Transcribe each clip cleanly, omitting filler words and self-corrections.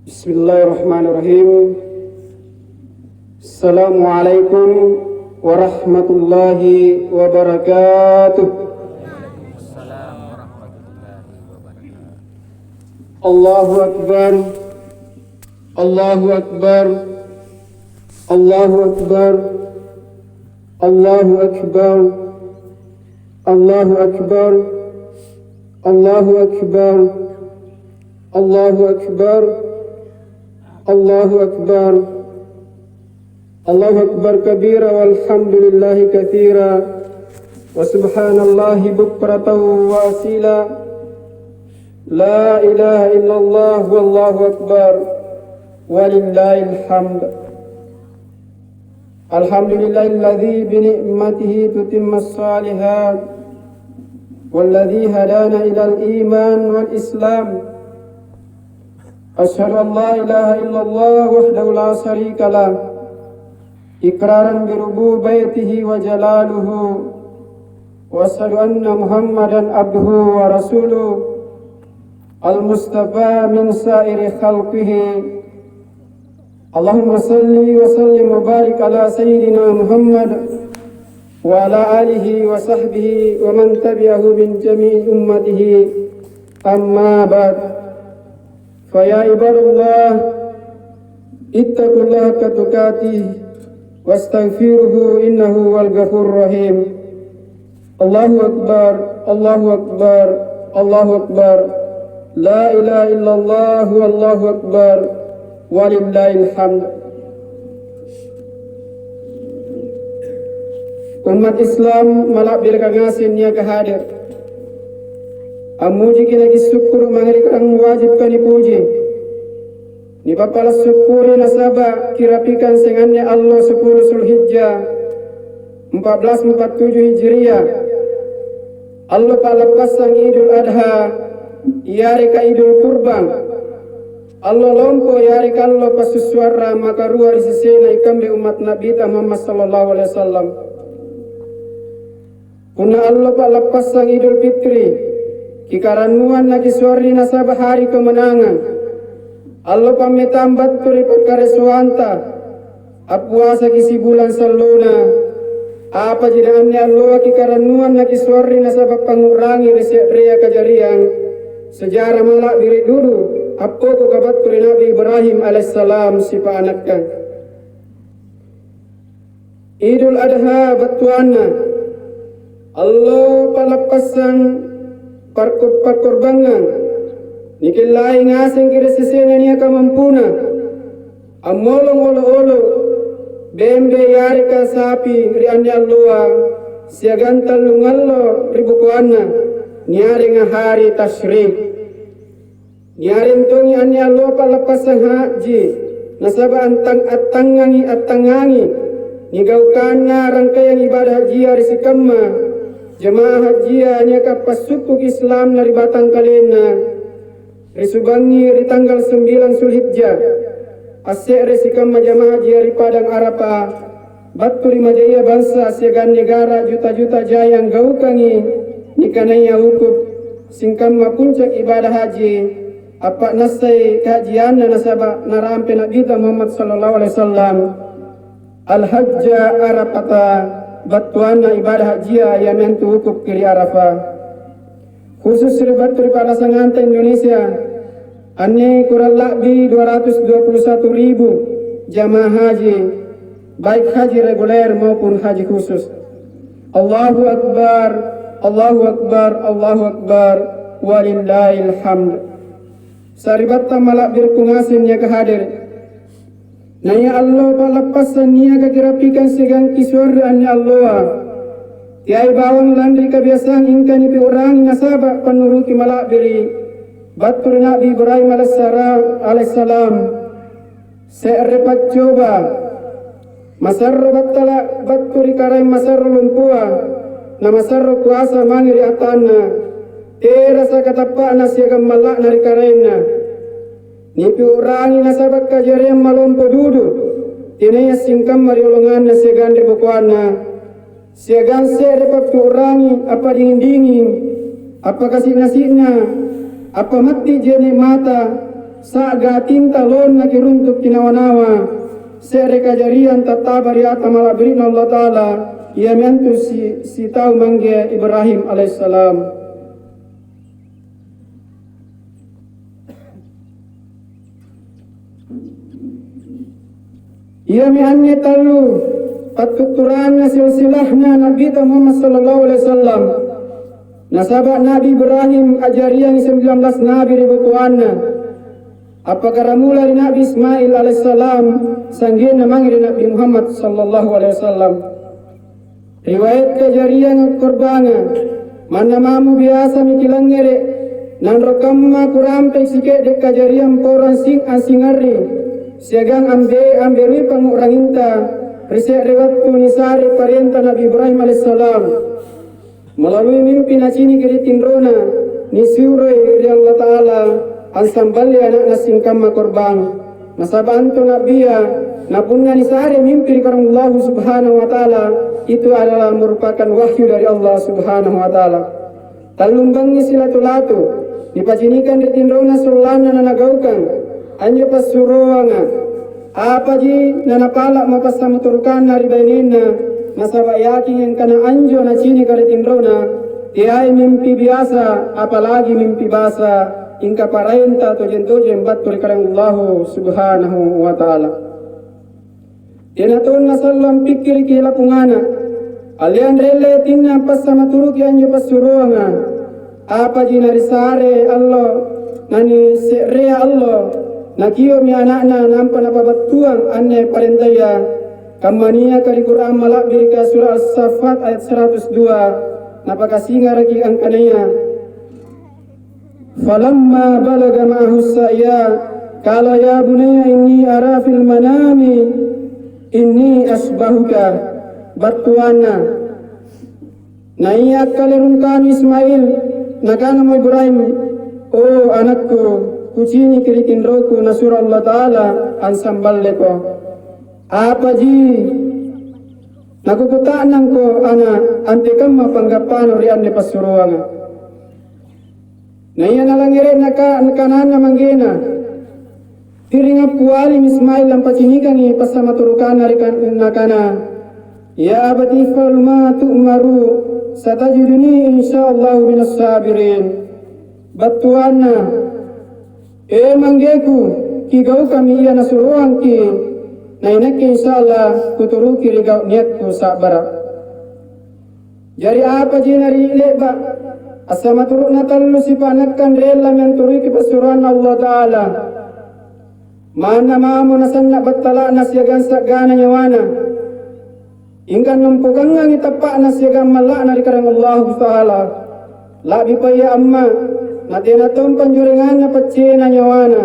Bismillahirrahmanirrahim. Assalamualaikum warahmatullahi wabarakatuh. Allahu Akbar. Allahu Akbar. Allahu Akbar. Allahu Akbar. Allahu Akbar. Allahu Akbar. Allahu Akbar. Allahu Akbar. Allahu Akbar kabira walhamdulillahi katsira wa subhanallahi bukratan wa asila. La ilaha illallah wallahu akbar walillahil hamd. Alhamdulillahilladzi bi ni'matihi tutimmas shalihat walladzi hadana ilal iman wal islam. Asyhadu an la ilaha illallah wahdahu la syarika lah iqraran bi rububiyyatihi wa jalaluhu wa asyhadu anna Muhammadan abduhu wa rasuluh al-mustafa min sa'iri khalqihi. Allahumma salli wa sallim wa barik ala sayyidina Muhammad wa ala alihi wa sahbihi wa man tabi'ahu min jami'i ummatihi, amma ba'd. Faya ibadallah, ittaqullaha haqqa tuqatih wastaghfiruhu innahu wal ghafurur rahim. Allahu akbar, Allahu akbar, Allahu akbar. La ilaha illallah wallahu akbar walillahil hamd. Umat Islam malak birkangasin niya kahadir. Amuji ki lagi syukur mangari kang wajib kani puji. Ni bapala syukuri nasaba kirapikan sengannya Allah 10 Zulhijjah 1447 Hijriah. Allah palapas sang Idul Adha, yari ka Idul Kurban. Allah lompo yari kallo pasuswara maka ruar sisena ikambe umat Nabi Muhammad sallallahu alaihi wasallam. Kuna Allah palapas sang Idul Fitri kikaranuan lagi suari nasabah hari kemenangan. Allah pametambat turi perkara suanta apuasa kisi bulan saluna apa jidaannya Allah kikaranuan lagi suari nasabah pengurangi resek ria kajariang sejarah malak diri dulu apa ko kabat turi Nabi Ibrahim alaihissalam sipa anakkan. Idul Adha batuana Allah palapasang parkorbangan nikilai ngasing kira sisena niya kamampuna amolong olo-olo bembe yari ka sapi rianya Allah siagantal lungallo ribukuana niyari nga hari tashrik niyari ntongi anya Allah palapas ang haji nasaba antang at-tangangi nigaukan na rangkayang ibadah haji hari sikamma jemaah haji hanya kapasukuk Islam dari batang kalena risubangi di tanggal 9 Zulhijjah asyik resikam jemaah haji dari Padang Arafah batu di majaya bangsa segan negara juta-juta jayang gaukangi nikanaya hukum singkam puncak ibadah haji apa nasai kajian nasaba narampe Nabi Muhammad sallallahu alaihi wasallam al-hajja arafata batuana ibadah haji yang mentu hukum kiri Arafah khusus ribat pada sanganta Indonesia ane kurang lebih 221.000 jamaah haji baik haji reguler maupun haji khusus. Allahu Akbar, Allahu Akbar, Allahu Akbar walillahil hamd. Saribatta malak birkungasin ya kehadir naya Allah palapasan niya kagirapikan sigang kiswara anya Allah tiay bawang landri kebiasaan ingkani pi orang nasaba panuruki malak biri batur Nabi Ibrahim alaihissalam serepat coba masarro battala baturi karai masarro lumpua na masarro kuasa mangiri atana rasa katapana siagam malak nari karaina nipi urangi nasabak kajarian malompo dudu tinaya singkam mariolongan na segan ribukuana segan serepap urangi apa dingin-dingin apa kasih nasinya apa mati jene mata saga tinta lon na kiruntuk kinawanawa sere kajarian tatabari atamala birin Allah Ta'ala ia mentu si tahu mangge Ibrahim alaihissalam. Ia miannya talu patuturan silsilahna Nabi Muhammad sallallahu alaihi wasallam. Nasabah Nabi Ibrahim ajarian 19 nabi ribuanna. Apakah ramula Nabi Ismail alaihissalam sanggin namanya Nabi Muhammad sallallahu alaihi wasallam. Riwayat kejarian korbanga mana mamu biasa mikilangere nan rokamma kurampe sike de kejarian poran sing asingari siagang amberui panguranginta risek rewattu nisari parenta Nabi Ibrahim alaihissalam melalui mimpi nacini kiritin rona nisuroi ri Allah Ta'ala ansambali anak nasingkamma korban nasabantu nabiya napunna nisari mimpi karang Allah subhanahu wa ta'ala itu adalah merupakan wahyu dari Allah subhanahu wa ta'ala. Talumbangi silatulatu dipacinikan ritin rona sulana nanagaukan anjo pasuruanga apa ji nanapala mapasamaturkan nari bainina nasaba yakin yang kana anjo na cini karitin rona tiai mimpi biasa apalagi mimpi basa ingka parenta tojen batul karang Allah subhanahu wa ta'ala. Tinaton nasallam pikir kilapungana alian rele tinna pasamaturuk anjo pasuruanga apa ji narisare Allah nani serea Allah nakiyo mi anakna nampa napabatuang anne parentaya kamania kari Quran malak birika surah As-Saffat ayat 102 napakasinga raki angkanaya falamma balaga ma'ahu sa'ya qala ya bunayya inni ara fil manami inni asbahuka batuana naiya kalirungkan Ismail nakana mo Ibrahim oh anakku kucini kiritin roku na surah Allah Ta'ala ansamballe ko apa ji nakukutaan ko ana antikam mapanggapano rian ni pasuruanga na iya nalangire nakanana manggena tiringa puali Ismail ang pacinikan ni pasamaturukan nakana ya abati fa'al ma tu'maru satajiduni insyaallah minas sabirin batuana manggeku kigau kami iya nasuruang ki na inaki insyaallah kuturuki rigau niatku sabara jari apa jinari leba asama turuk natallu si panakkan rela yang turuki pasuruan Allah Ta'ala mana mamu nasanna battala nasyagan sagana nyawana ingkan numpukangang itapak nasyagan malak nari karang Allah Ta'ala labi paya amma natina tong panjuringan na patsina nyawana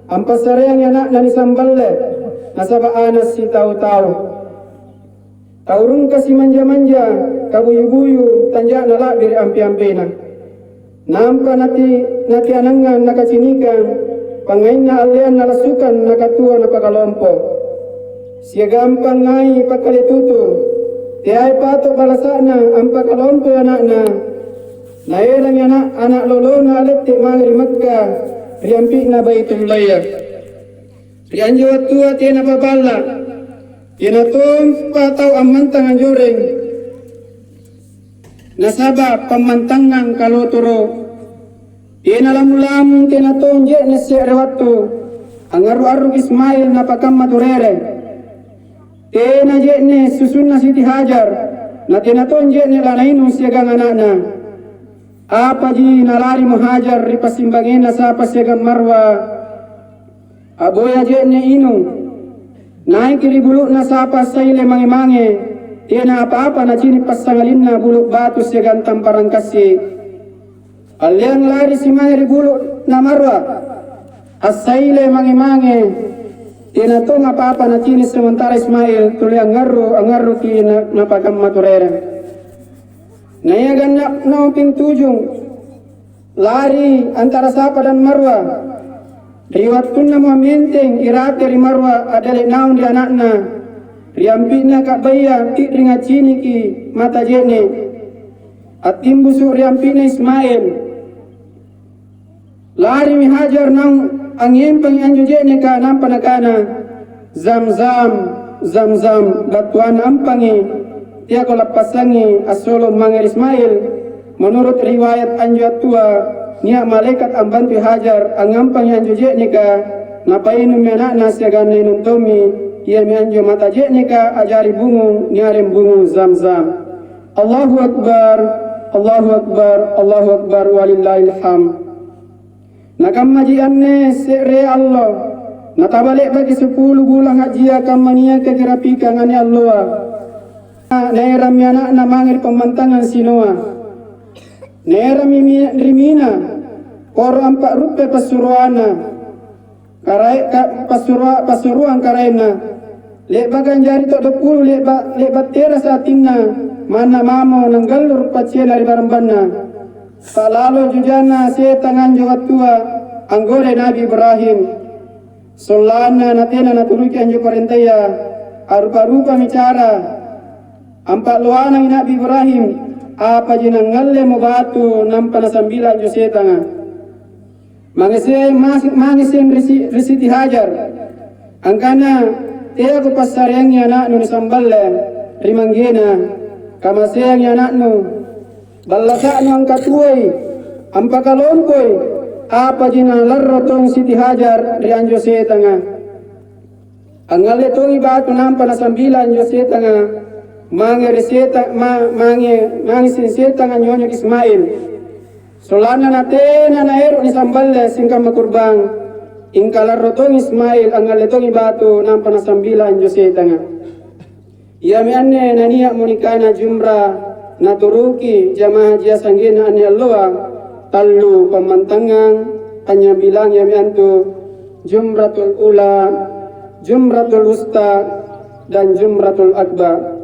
ang pasarayang yanak na nisamballe nasaba anas si tau-tau taurung kasi manja-manja kabuyu-buyu tanja na labir ampi-ampina nampa nati anangan nakacinikan pangain na alian nalasukan nakatua na pakalompo siya gampang ngay pakalituto tiay pato balasana ang pakalompo anak na nailang anak lolo na alit ti mga rimakka riampi na baitullaya rianjo atua ti napabala tinatong pataw amantang anjureng nasaba pamantangang kaluturo tinalam-lam tinatong je na siya rewatu ang aru-aru Ismail na pagkamaturere tina je ni susun na Siti Hajar na tinatong je ni lanainong siya gang anak na apa ji nalari muhajar ripasimbangin na sa pasyagang marwa aboya je ni inu naik kiribuluk na sa pasayle mangimange tiana apa-apa na cini pasangalin na buluk batu syagang tamparang kasi alian lari si mga ribuluk na marwa asayle mangimange tiana to apa-apa na cini sementara Ismail tuli angaru ti napagam maturera naya ganap na pintujung lari antara Safa dan Marwa riwatun na mga menteng irate ri Marwa adali naon di anakna riampi na kabaya ti ringat cini ki mata jene at timbusu riampi na Ismail lari mi Hajar nang angin panganju je ne ka nampa nakana Zamzam batuan ampangi tia ko lapasangi asolo Mangir Ismail. Menurut riwayat anju tua nia malaikat ambantu Hajar angampangi anju je ne ka napainu mena nasiagan nenum tomi ia mi anju mata je ne ka ajari bungu niarem bungu Zamzam. Allahu Akbar, Allahu Akbar, Allahu Akbar, walillahil hamd. Nakammaji anne sere Allah, natabalik bagi 10 bulan haji akan mania kekerapikan ane Allah. Neram yana na mangir pemantangan sinoa. Neram rimina, kor 4 rupiah pasuruana. Pasuruan karaina. Lebakan jari tok 20 lebat teras atingna. Mana mamo nanggalur pacien dari barambana. Salalu jujana se tangan jawat tua anggore Nabi Ibrahim. Solana natena naturuki anjo parentaya arupa-rupa bicara. Ampak luana Nabi Ibrahim apa jinangalle mo batu nampa na 9 anjo se tanga. Mangising risiti Hajar. Angkana tia ko pasarengnya anak nu samballe rimanggena. Kamasayang ya anaknu balasaknu ang katuoy ang pakalongkoy apa jina larro tong Siti Hajar rian Jose tanga ang alitong ibatu nampa na 9 Jose tanga mangi sinseta nga nyonyo Ismail solana natena na ero ni samballe singkang makurbang ingka larro tong Ismail ang alitong ibatu nampa na 9 Jose tanga. Ia mianne nania munikana jumra naturuki jamaah jia sanggina ane Allah tallu pemantangan hanya bilang ya miantu jumratul ula, jumratul usta dan jumratul akbar.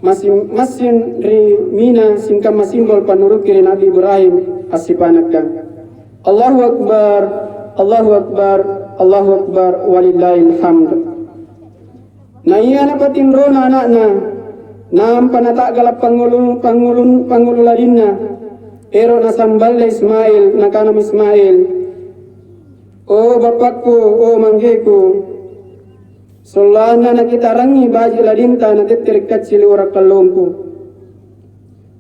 Masin rimina singkam masimbol panuruki Nabi Ibrahim asipanakkan. Allahu Akbar, Allahu Akbar, Allahu Akbar, walillahil hamd. Na iya na patinro na anak na nampa galap pangululadin na pero nasambal na Ismail nakanam Ismail o bapakku o manggeku solana nakitarangi baji ladinta na titirkat sili orak kalompu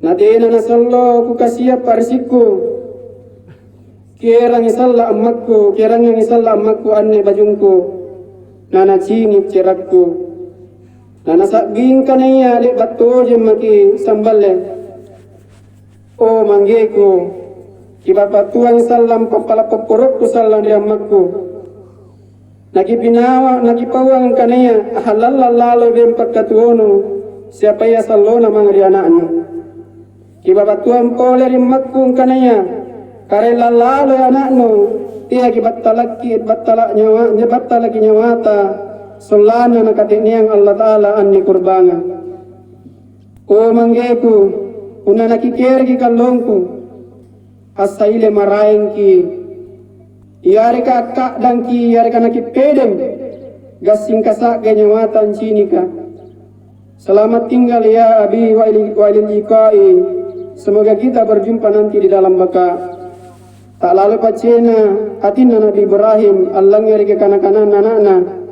natena na sallo ku kasiap parsikku kirang isalla amakku anne bajungku na nacingip cirakku na nasabing kanaya li bato jem maki samballe o manggeku kibapatuang salam papalapaporok ko salam di amakku nakipawang kanaya halal bem pagkatuono siapa ya sallo na mga rianaan kibapatuang pole rimakku kanaya karelalalo anakno tiya kibatalaki nyawata solana nakatiniang Allah Ta'ala anni kurbanga. O manggeku, una nakikirgi kalongku, asaile maraingki, iyari ka akka dangki, iyari ka nakipedeng, gasing kasak ganyawatan cinika. Selamat tinggal ya abi walil liqai, semoga kita berjumpa nanti di dalam baka. Tak lalu pacena, atina Nabi Ibrahim, Allah ngeri ke kanak-kanak anakna.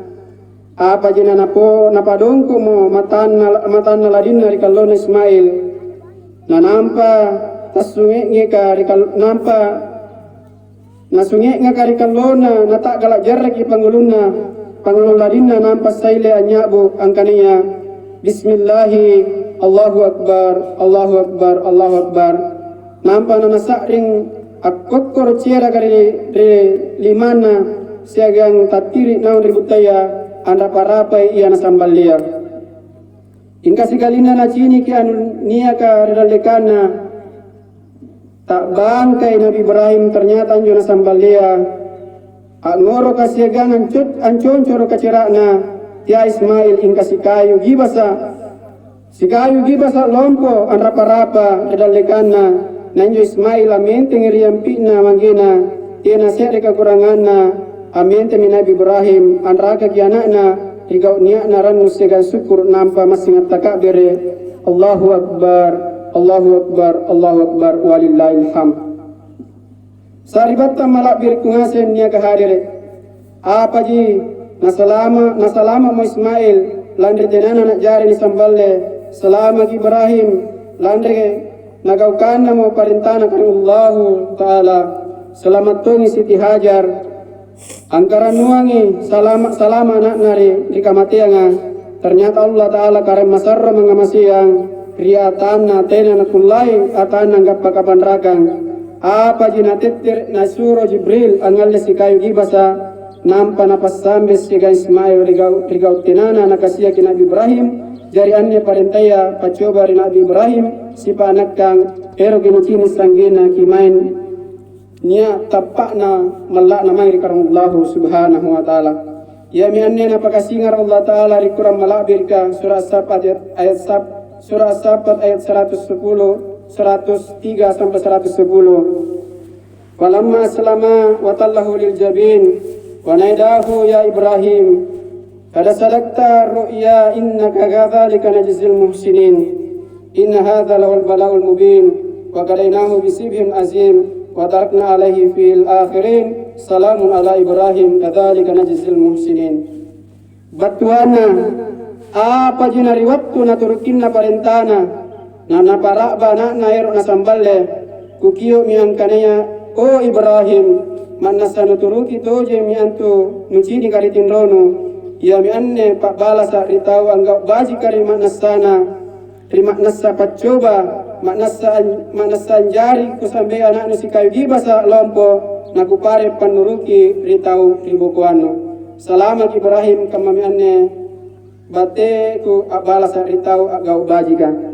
Apa jina napadongku mo matan na ladin na rikalon Ismail na nampa tasungi nga ka nampa nasungi nga ka rikalona na tak galak jarraki pangulun ladin na nampa saile anyabu ang kaniya bismillahi Allahu Akbar Allahu Akbar Allahu Akbar nampa na nasakring akkokor ciera kari limana siagang tatiri naon ributaya anda parapai ia nasambalia ingka sigalina na cini ki anu nia ka redalekana tak bangkai Nabi Ibrahim ternyata anjo nasambalia angoro kasiagan ancon-coro kacerakna tia Ismail ingka sikayu gibasa lompo an rapa-rapa redalekana nanjo Ismail amente ngiriampina manggina tia nasere kekuranganna amin temi Nabi Ibrahim anraka ki anakna rigau niak naran nusegan syukur nampa masingat takabere Allahu Akbar Allahu Akbar Allahu Akbar walillahil hamd. Saribatta malak bir kungasen nia kahadire apa ji nasalama mo Ismail landre tenana nak jari ni samballe selama Ibrahim landre nagaukana mo parintana kan Allah taala selamat tungi Siti Hajar angkaran nuangi salama anak nari di kamatianga ternyata Allah taala karem masarra mengamasiang riatan na tena nakullai atan nanggap pakapan rakang apa jinatetir nasuro Jibril angalle si kayu gibasa nampa napas sambes siga Ismail rigau tenana nakasiya ki Nabi Ibrahim jari anne parentaya pacoba ri Nabi Ibrahim si panakang ero ginucini sanggena ki main nia tapakna malakna mai karang Allah subhanahu wa taala ya mi anne na pakasingar Allah taala ri Quran malabirka surah Sapat ayat 110 103 sampai 110 walamma aslama wa tallahu lil jabin wa naidahu ya Ibrahim kada sadaqta ru'ya innaka kadzalika najzil muhsinin inna hadza lawal bala'ul mubin wa qadainahu bisibhin azim wa tarakna alaihi fil akhirin salamun ala Ibrahim kadzalika najzil muhsinin batuana apa jinari waktu naturukinna parentana na paraba na ero na samballe kukiyo miangkanaya o Ibrahim manasa nuturuki toje miantu nucini karitin rono ya mianne pak balasa ritau anggap baji kari manasana terima nasa pacoba manasa anjari kusambe anak nusi kayu gibasa lompo nakupare panuruki ritau ribukuano salamat Ibrahim kama mianne bate ku balasa ritau agau baji kan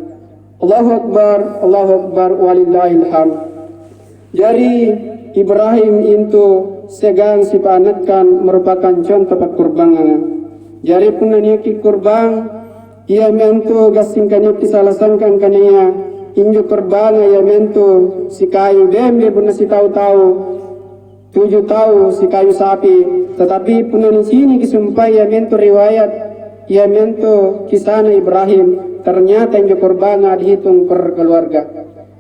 Allahu Akbar, walillahil hamd. Jari Ibrahim itu segang si panatkan merupakan contoh kurbangan. Jari punaniki kurban, ia mentu gasingkan itu salah sangkan kania inju kurban ia mentu si kayu bembe pun si tahu-tahu 7 tahu si kayu sapi. Tetapi punan sini kisumpai ia mentu riwayat, ia mentu kisana Ibrahim. Ternyata yang korban dihitung per keluarga.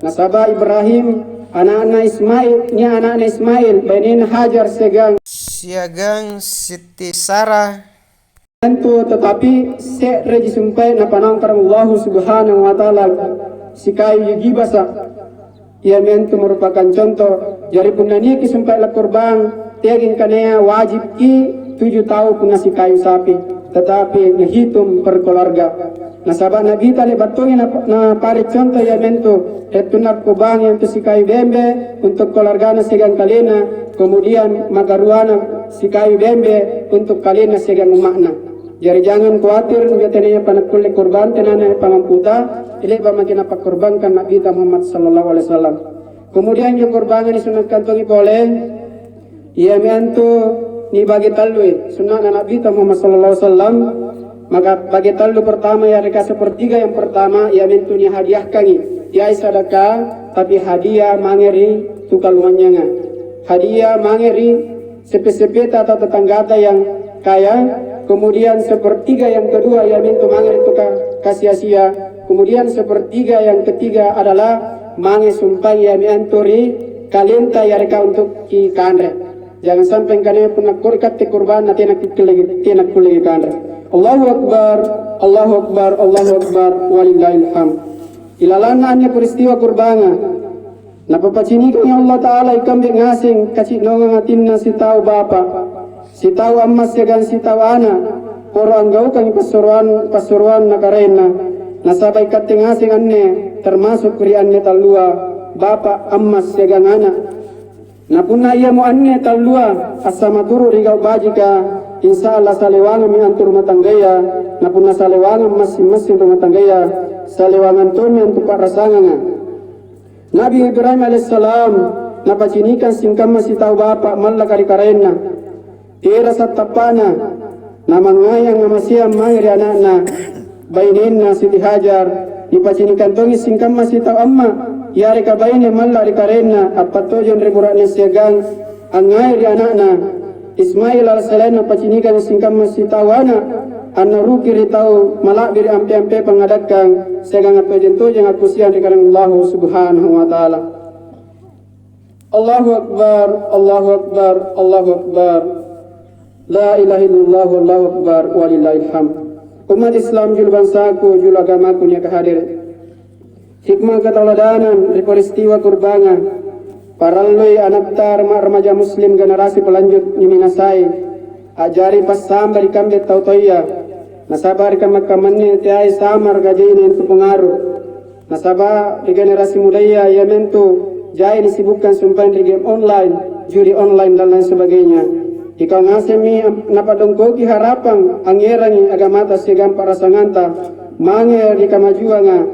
Nasabah Ibrahim, anak-anak Ismail, bainin Hajar siagang Siti Sarah. Tentu tetapi reji sumpai napanang karang Allah subhanahu wa ta'ala si kayu gibasa. Ia mentu merupakan contoh. Jari punani kisumpai la korban, tiagin kanea wajib ki 7 tahun puna si kayu sapi. Tetapi dihitung per keluarga. Nasabah Nabi tali batungin na pari contoh ya mentu etunak kubang yang tu si kayu bembe untuk keluarga segang kalina kemudian magaruana si kayu bembe untuk kalina segang umakna. Jadi jangan khawatir ngatenya panakul kurban tenana pangamputa ile ba makin apa kurbankan Nabi Muhammad sallallahu alaihi wasallam. Kemudian yang kurban ini sunat kantongi boleh ia mentu ni bagi talui sunat Nabi Muhammad sallallahu alaihi wasallam. Maka bagi talu pertama ya reka sepertiga yang pertama ya mentunya hadiah kangi ya sadaka tapi hadiah mangeri tukaluannya hadiah mangeri sepe-sepeta atau tetanggata yang kaya kemudian sepertiga yang kedua ya mentu mangeri tukar kasih sia kemudian sepertiga yang ketiga adalah mangi sumpai ya menturi kalenta ya reka untuk ki kanre jangan sampai kalian pernah kurkat kurban nanti nak kulegi kanre. Allahu Akbar, walillahil hamd. Ilalangannya peristiwa kurbanga. Napapacinikan ya Allah Ta'ala ikam ngasing kacik nongang atinna si tau bapa. Si tau ammas yagan si tau ana. Poro anggau kang pasuruan nakarena. Nasabay kating ngasing anne termasuk kuri anne talua. Bapa ammas yagan ana. Napuna iya mo anne talua asama turu rigau bajika. Insya Allah salewangan mi antur rumah tanggaya napuna salewangan masing-masing rumah tanggaya salewangan tumi untuk parasangan Nabi Ibrahim alaihissalam napacinikan singkam masih tahu bapak malah kari karena tira satapana namangayang namasiam mangiri anakna baininna Siti Hajar dipacinikan tongi singkam masih tahu amma yari kabaini malah kari karena apa tojon riburaknya siagang angayri anakna Ismail alaihissalam napacinikan singkam masih tawana anna ruki ritau malak biri ampe-ampe pangadakan segang atau jentu yang aku siang di karang Allah subhanahu wa ta'ala. Allahu Akbar, Allahu Akbar, Allahu Akbar. La ilaha illallah wallahu akbar walillahil hamd. Umat Islam jul bangsaku jul agamaku nya kahadir. Hikmah keteladanan di peristiwa kurbanga. Paralui anakta remaja muslim generasi pelanjut nyiminasai. Ajari pas sambar ikambet tautoya. Nasaba rika makamanni tiai samar gajaini untuk pengaruh. Nasaba di generasi mudaya ya mentu jai disibukkan sumpah di game online, judi online dan lain sebagainya. Ikaw ngasemi napadongkoki harapan angerangi agamata sigam para sanganta manger di kamajuanga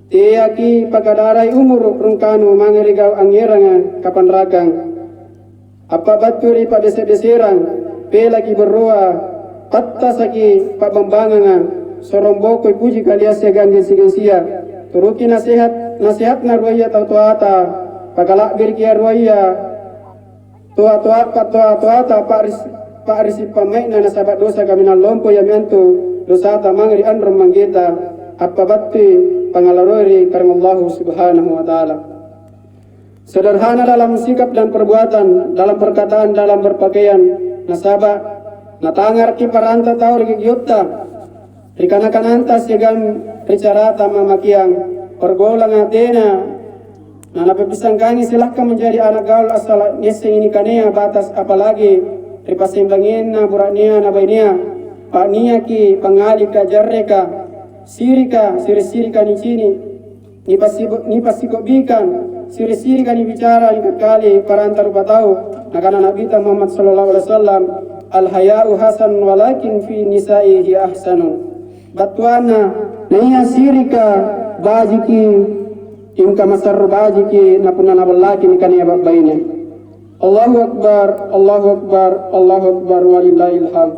tiyaki pagadaray umur rungkanu mangerigaw angeranga kapan ragang apa baturi pa dese-deserang pelaki berroa patta saki pabambanganga sorombokoy puji kalias siagan gensi-gensia turuki nasihat na ruaya tau tuata pagalak birkia ruaya tua pak risi pamain na sahabat dosa kami na lompo ya miantu dosa ta mangri anrum manggeta apa batti pangalarori karena Allah subhanahu wa ta'ala. Sederhana dalam sikap dan perbuatan, dalam perkataan, dalam berpakaian, nasaba natangar ki paranta tahu rigi gyutta rikanakan antas yagan ricarata mamakiang pergolang atena nah napapisang kani silahkan menjadi anak gaul asal neseng ini kanea batas apalagi ripasimbangin na buraknia na bainia pak nia ki pangalika jarreka sirika siri-sirika ni sini ni pasikobikan siri-sirika ni bicara ni kali parantar batau nakana nabi Muhammad sallallahu alaihi wasallam al haya'u hasan walakin fi nisaihi ahsanu batwana naya sirika bajiki imka masar bajiki napuna nabalaki ni kaniya babaina. Allahu akbar, Allahu akbar, Allahu akbar walillahil hamd.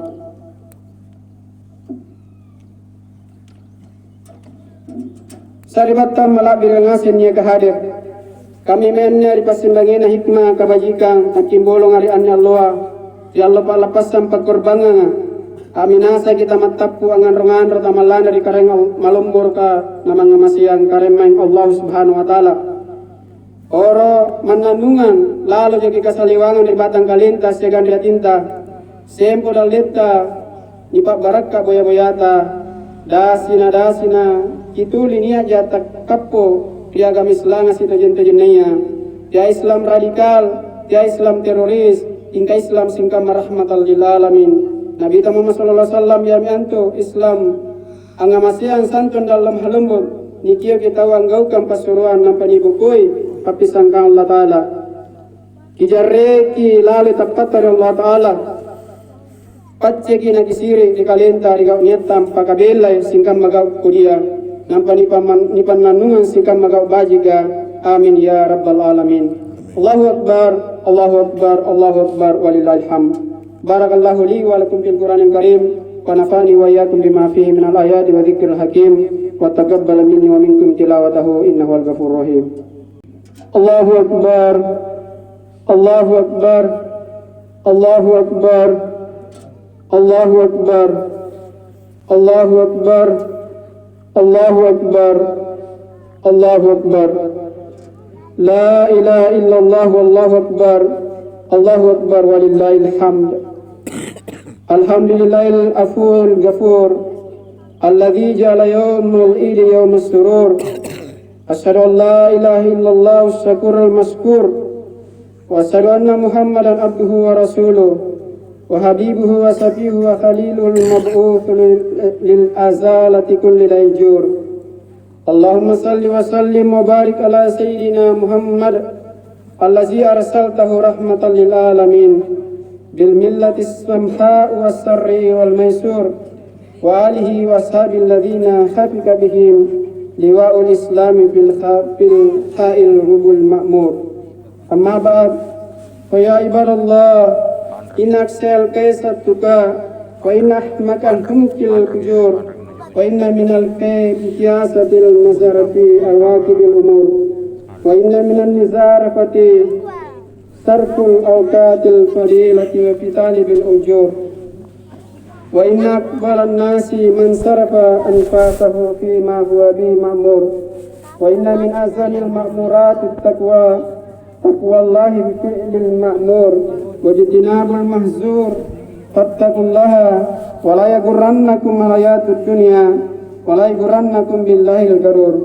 Saribatan malabir ngasin niya kahadir. Kami mennya dipasimbangina hikmah kebajikan takimbolong hari anya Allah. Ya Allah palapas sampai korbangan. Aminasa kita matapu angan rongan rotamalan dari kareng malumbur ka namang masiang karemang Allah subhanahu wa ta'ala. Oro mananungan lalu jadi kasaliwangan dari batang kalintas segan dia tinta. Sempo dalita nipak baraka boya-boyata dasina kituli niya jata kapo piagam Islam asito jente-jenenya. Dia Islam radikal, dia Islam teroris, ingka Islam singkam rahmatal lil alamin. Nabi Muhammad sallallahu alaihi wasallam ya mianto Islam angamasian santun dalam halembut nikio kita wanggau kan pasuruan nampani bukui papisangkang Allah Ta'ala kijarreki lalu tapat dari Allah Ta'ala paceki na kisiri di kalenta di gau nietam pakabelay singkam magaw kudia nampani pananungan singkam magaw bajiga amin ya rabbal alamin. Allahu akbar, Allahu akbar, Allahu akbar walillahil hamd. Barakallahu li wa lakum fil Qur'anil Karim wa nafani wa iyyakum bima fihi minal ayati wa dzikril hakim wa taqabbal minni wa minkum tilawatahu innahu wal ghafurur rahim. Allahu akbar, Allahu akbar, Allahu akbar, Allahu akbar, Allahu akbar, Allahu akbar, Allahu akbar. La ilaha illallah wallahu akbar, Allahu akbar walillahil hamd. Alhamdulillahil afur ghafur alladzi ja'ala yawmal eid yawmas surur. Asyhadu an la ilaha illallah syakurul maskur wa asyhadu anna Muhammadan abduhu wa rasuluh wa habibuhu wa safihu wa khalilul mab'uts lil azalati kulli layjur. Allahumma salli wa sallim wa barik ala sayyidina Muhammad allazi arsaltahu rahmatan lil alamin bil millati samha was-sarri wal maisur wa alihi wa sahbihi alladhina khafika bihim liwa'ul islami bil kha'il rubul ma'mur. Amma ba'd fa ya ibadallah inna aksal kaisatuka wa inna ahmakan humkil kujur wa inna minal kiyasatil mazarafi awaqibil umur wa inna minan nizarafati sarful awqatil fadilati wa fitalibil ujur wa inna aqbalan nasi man sarafa anfasahu fi ma huwa bi ma'mur wa inna min azanil ma'muratit taqwallahi bi fi'lil ma'mur wa jitinabul mahzur fattaqullaha wa la yaghurrannakum hayatud dunya wa la yaghurrannakum billahil gharur.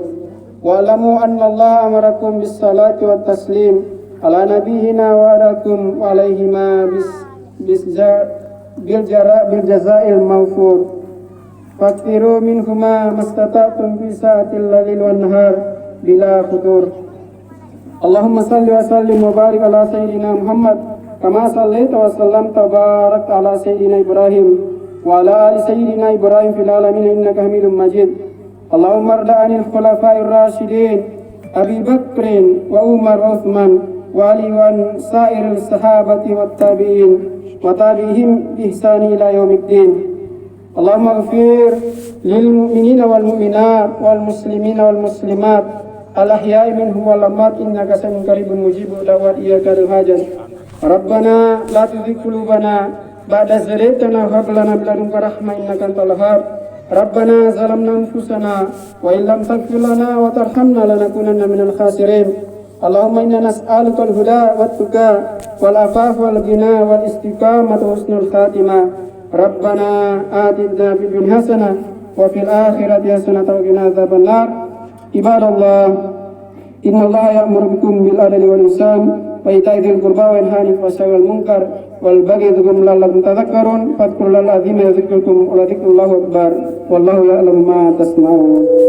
Wa'lamu anna Allah amarakum bis salati wat taslim ala nabiyyina wa alakum wa alaihima bil jazail mawfur. Faktiru minhuma mastata'tum fi sa'atil lail wan nahar bila futur. Allahumma salli wa sallim wa barik ala sayyidina Muhammad kama sallaita wa sallamta wa barakta ala sayyidina Ibrahim wa ala ali sayyidina Ibrahim fil alamin innaka Hamidum Majid. Allahumma arda anil khulafa'ir rasyidin Abi Bakrin wa Umar wa Uthman wa Ali wa sa'iril sahabati wat tabi'in wa tabi'ihim bi ihsani ila yaumiddin. Allahumma ighfir lil mu'minina wal mu'minat wal muslimina wal muslimat al ahya'i minhum wal amwat innaka samiun qaribun mujibud da'wat iyyaka al-hajat. Rabbana la tuzigh qulubana ba'da idh hadaytana wa hab lana min ladunka rahmah innaka antal wahhab. Rabbana zalamna anfusana wa illam taghfir lana wa tarhamna lanakunanna minal khasirin. Allahumma inna nas'aluka al-huda wat tuqa wal afafa wal ghina wal istiqamata wa husnul khatimah. Rabbana atina fid dunya hasanah wa fil akhirati hasanah wa qina adzabannar. Ibadallah, innallaha ya'muru bikum bil adli wal ihsan wa ita'i dzil qurba wa yanha 'anil fahsya'i wal munkar wal baghi ya'idhukum la'allakum tadhakkarun. Fadhkurullaha al-'azima yadhkurkum wa la dhikrullahi akbar. Wallahu ya'lamu ma tasna'un.